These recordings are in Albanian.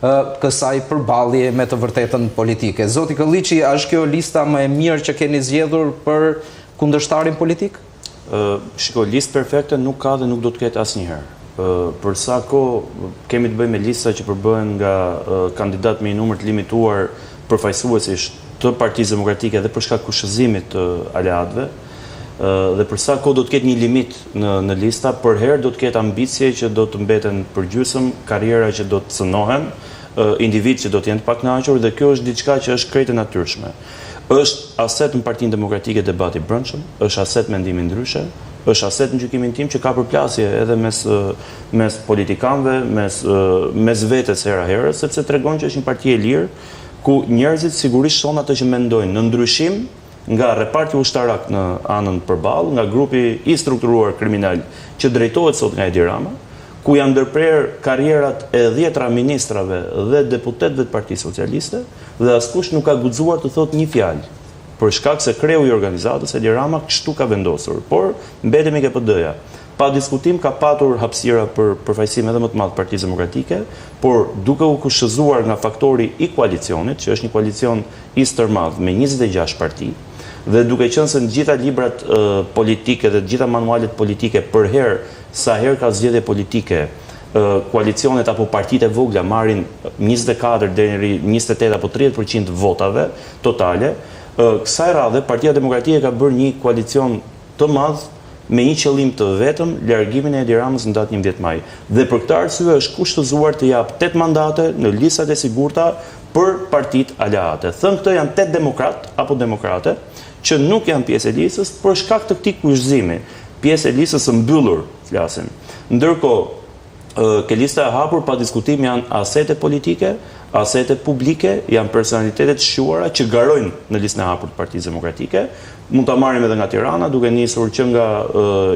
kësaj përballje me të vërtetën politike. Zoti Këlliçi, është kjo lista më e mirë që keni zgjedhur për kundërshtarin politik? Shiko, listë perfekte nuk ka dhe nuk do të ketë asnjëherë. Për sa kohë kemi të bëjmë me lista që përbëhen nga kandidat me një numër të limituar përfaqësuesish të Partisë Demokratike dhe për shkak kushëzimit të aleatëve, dhe për sa kohë do të ketë një limit në lista, për herë do të ketë ambicie që do të mbeten përgjysmë, karriera që do të cënohen, individ që do të jenë të pakënaqur, dhe kjo është diçka që është krejt e natyrshme. Është aset në Partinë Demokratike debati brendshëm, është aset mendimi ndryshe, është aset në gjykimin tim që ka përplasje edhe mes politikanëve, mes vetes hera herës, sepse tregon që është një parti e lirë, ku njerëzit sigurisht son atë që mendojnë në ndryshim nga reparti ushtarak në anën përballë, nga grupi i strukturuar kriminal që drejtohet sot nga Edi Rama, ku janë ndërprer karrierat e 10 ministrave dhe deputetëve të Partisë Socialiste, dhe askush nuk ka guxuar të thotë një fjalë, për shkak se kreu i organizatës Edi Rama kështu ka vendosur, por mbetemi ke PD-ja. Pa diskutim ka patur hapësira për përfaqësim edhe më të madh Partisë Demokratike, por duke u kushëzuar nga faktori i koalicionit, që është një koalicion i stërmadh me 26 parti, dhe duke qenë se në gjitha librat politike dhe gjitha manualet politike për herë sa herë ka zgjedhje politike, koalicionet apo partitë e vogla marrin 24 deri në 28 apo 30% votave totale, kësaj radhe Partia Demokratike ka bërë një koalicion të madh me një qëllim të vetëm, largimin e Edi Ramës në datë 11 maj. Dhe për këtë arsye është kushtëzuar të jap 8 mandate në listat e sigurta për partitë aleate. Thënë këtë janë 8 demokrat apo demokrate që nuk janë pjesë e listës për shkak të këtij kushëzimi. Pjesë e listës së mbyllur, flasim. Ndërkohë, ke lista e hapur pa diskutim janë asete politike, asete publike, janë personalitetet shquara që garojnë në listën e hapur të Partisë Demokratike. Mund ta marrim edhe nga Tirana, duke nisur që nga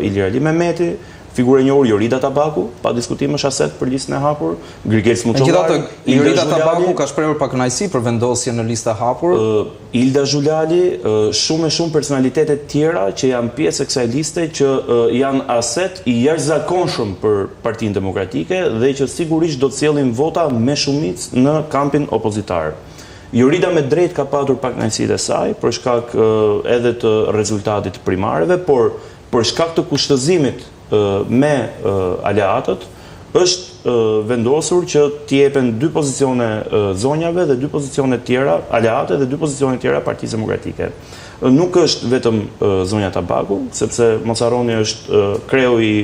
Ilir Ali Mehmeti, figurë e njohur Jorida Tabaku, pa diskutim është aset për listën e hapur, Grigel Smuçollari. Jorida Tabaku ka shprehur pa kënaqësi për vendosjen në listë e hapur. Ilda Zhulali, shumë personalitete tjera që janë pjesë e kësaj liste që janë aset i jashtëzakonshëm për Partinë Demokratike dhe që sigurisht do të sjellin vota me shumicë në kampin opozitar. Jorida me drejt ka patur pak kënaqësitë e saj për shkak edhe të rezultatit primareve, por për shkak të kushtëzimit me aleatët është vendosur që t'i jepen 2 pozicione zonjave dhe 2 pozicione tjera aleate dhe 2 pozicione tjera Partisë Demokratike. Nuk është vetëm zonja Tabaku, sepse mos harroni është kreu i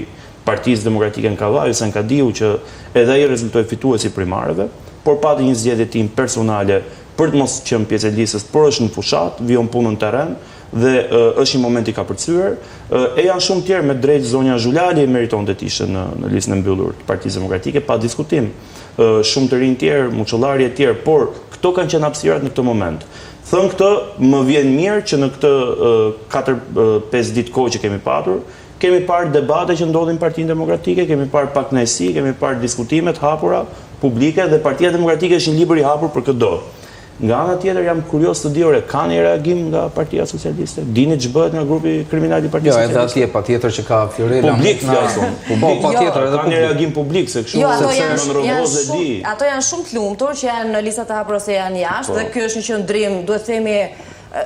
Partisë Demokratike në Kavajë, se në Kadiu që edhe ai rezultoi fituesi primareve, por pati një zgjedhje tim personale për të mos qenë pjesë e listës, por është në fushat, vijon punën në terren dhe është një moment i kapërcyer. E janë shumë tjerë me drejt zonja Zhulali meritonte të ishte në listën e mbyllur të Partisë Demokratike, pa diskutim. Shumë të rinj tjerë, Muçollari e tjerë, por këto kanë qenë hapësirat në këtë moment. Thënë këtë, më vjen mirë që në këtë 4-5 ditë kohë që kemi patur, kemi parë debate që ndodhin në Partinë Demokratike, kemi parë pak kënaqësi, kemi parë diskutime të hapura publike dhe Partia Demokratike është një libër i hapur për këtë. Nga ana tjetër jam kurioz të di ka një reagim nga Partia Socialiste? Dini ç'bëhet nga grupi kriminal i Partisë Socialiste? Jo, edhe atje patjetër që ka Fiorella. Publik flasun. Po, patjetër edhe ka një reagim publik se kështu ato janë shumë të lumtur që janë në listat e hapura ose janë jashtë dhe ky është një qendrim, duhet të themi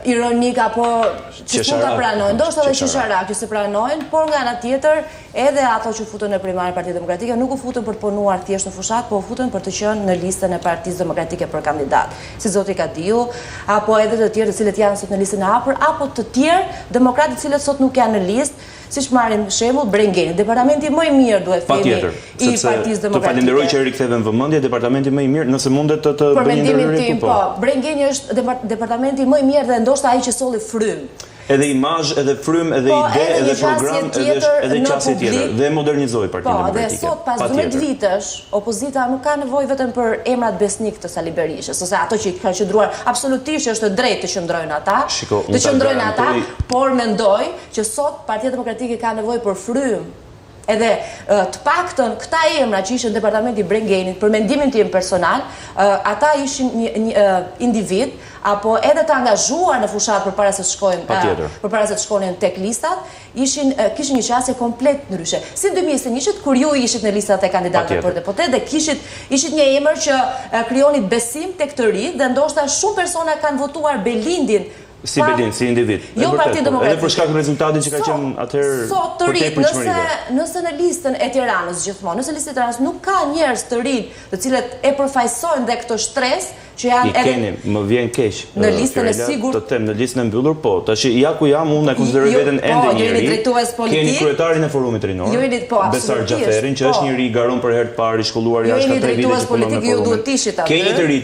ironik apo që s'mund ta pranojnë, ndoshta edhe qesharak që se pranojnë, por nga ana tjetër edhe ato që futën në primare Partitë Demokratike nuk u futën për të punuar thjesht në fushat, por u futën për të qenë në listën e Partisë Demokratike për kandidat, si zoti Kadiu, apo edhe të tjerë të cilët janë sot në listën e hapur, apo të tjerë demokratë të cilët sot nuk janë në listë, siç marrim shembull Brengeni, departamenti më i mirë duhet themi i Partisë Demokratike. Të falenderoj që riktheven vëmendje, departamenti më i mirë, nëse mundet të bëni ndërhyrje po. Brengeni është departamenti më i mirë dhe ndoshta ai që solli frym. Edhe imazh, edhe frym, edhe ide, edhe program, edhe qasje tjetër, dhe modernizoi Partinë Demokratike. Dhe sot pas 12 vitesh, opozita nuk ka nevojë vetëm për emrat besnik të Sali Berishës, ose ato që kanë qëndruar, absolutisht është drejt të qëndrojnë ata, por mendoj që sot Partia Demokratike ka nevojë për frym edhe të paktën këta emra që ishin departamenti i Brengenit, për mendimin tim personal, ata ishin një individ apo edhe të angazhuar në fushat përpara se të shkonin tek listat, kishin një qasje komplet ndryshe. Si në 2021, kur ju ishit në listat e kandidatëve për deputet dhe ishit një emër që krijonit besim tek të rinj dhe ndoshta shumë persona kanë votuar Belindin si Belin, si individ. Jo Partinë Demokratike. Edhe për shkak të rezultatit që ka qenë atëherë sot të rinj, nëse në listën e Tiranës gjithmonë, nëse lista e Tiranës nuk ka njerëz të rinj, të cilët e përfaqësojnë dhe këtë shtresë që janë edhe keni, më vjen keq. Në listën e sigurt, të them, në listën e mbyllur, po. Tash ja ku jam, unë e konsideroj veten ende një ri. Keni kryetarin e Forumit Rinor, Besar Xhaferin, që është një ri garon për herë të parë i shkolluar jashtë 3 vite që punon në Forumin. Keni të ri